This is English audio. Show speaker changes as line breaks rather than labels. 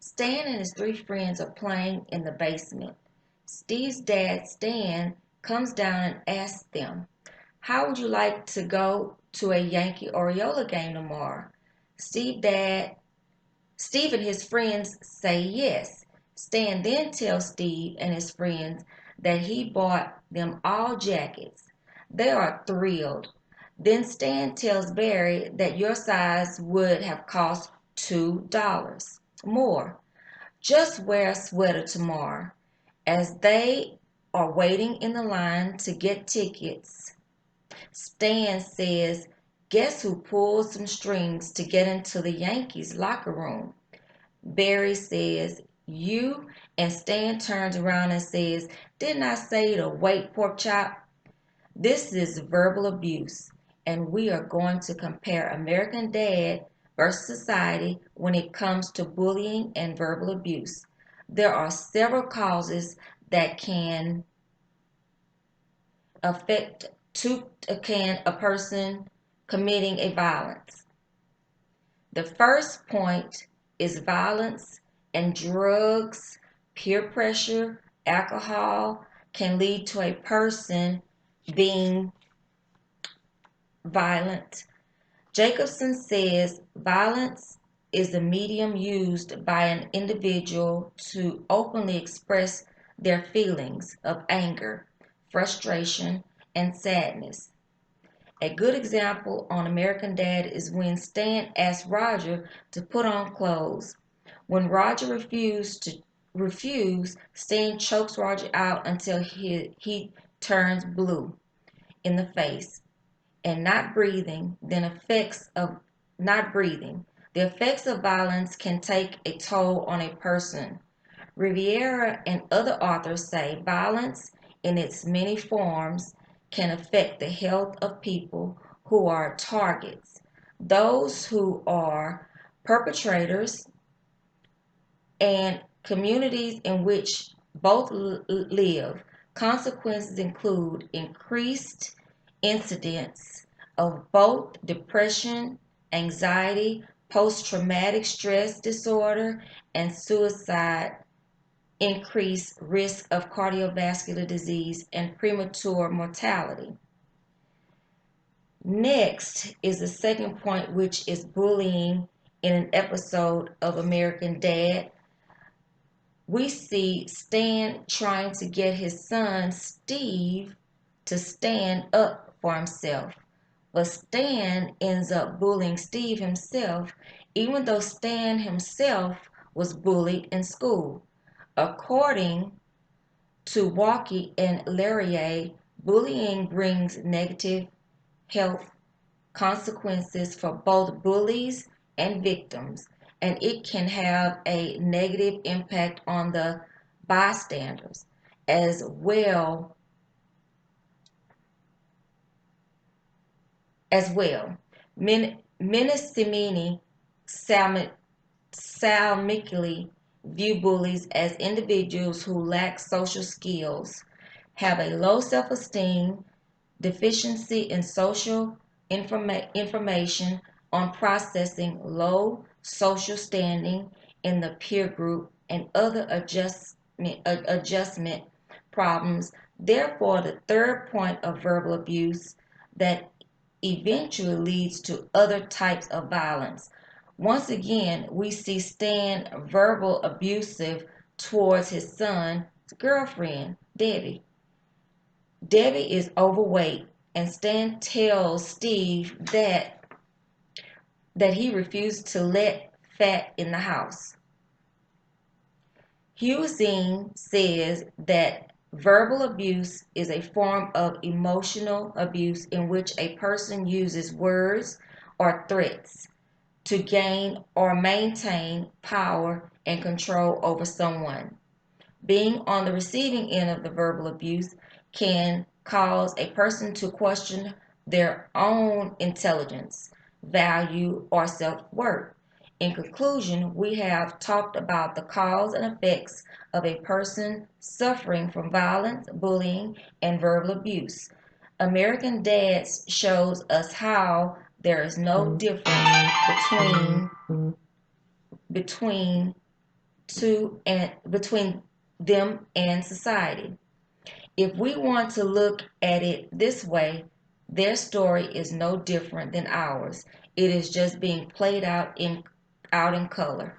Stan and his three friends are playing in the basement. Steve's dad, Stan, comes down and asks them, "How would you like to go to a Yankee Oriola game tomorrow?" Steve dad Steve and his friends say yes. Stan then tells Steve and his friends that he bought them all jackets. They are thrilled. Then Stan tells Barry that your size would have cost $2 more. Just wear a sweater tomorrow. As they are waiting in the line to get tickets, Stan says, "Guess who pulled some strings to get into the Yankees locker room?" Barry says, "You," and Stan turns around and says, "Didn't I say to wait, pork chop?" This is verbal abuse, and we are going to compare American Dad versus society when it comes to bullying and verbal abuse. There are several causes that can affect a person committing a violence. The first point is violence and drugs, peer pressure, alcohol can lead to a person being violent. Jacobson says violence is the medium used by an individual to openly express their feelings of anger, frustration, and sadness. A good example on American Dad is when Stan asked Roger to put on clothes. When Roger refused, Stan chokes Roger out until he turns blue in the face and not breathing. The effects of violence can take a toll on a person. Riviera and other authors say violence in its many forms can affect the health of people who are targets, those who are perpetrators, and communities in which both live. Consequences include increased incidence of both depression, anxiety, post traumatic stress disorder, and suicide, increased risk of cardiovascular disease, and premature mortality. Next is the second point, which is bullying in an episode of American Dad. We see Stan trying to get his son Steve to stand up for himself. But Stan ends up bullying Steve himself, even though Stan himself was bullied in school. According to Walkie and Laurier, bullying brings negative health consequences for both bullies and victims, and it can have a negative impact on the bystanders as well as well. Minisimini Salmically view bullies as individuals who lack social skills, have a low self-esteem, deficiency in social information on processing, low social standing in the peer group, and other adjustment problems. Therefore, the third point of verbal abuse that eventually leads to other types of violence. Once again, we see Stan verbal abusive towards his son's girlfriend, Debbie. Debbie is overweight, and Stan tells Steve that he refused to let fat in the house. Huizing says that verbal abuse is a form of emotional abuse in which a person uses words or threats to gain or maintain power and control over someone. Being on the receiving end of the verbal abuse can cause a person to question their own intelligence, value, or self worth. In conclusion, we have talked about the cause and effects of a person suffering from violence, bullying, and verbal abuse. American Dads shows us how there is no difference between between them and society. If we want to look at it this way, their story is no different than ours. It is just being played out in color.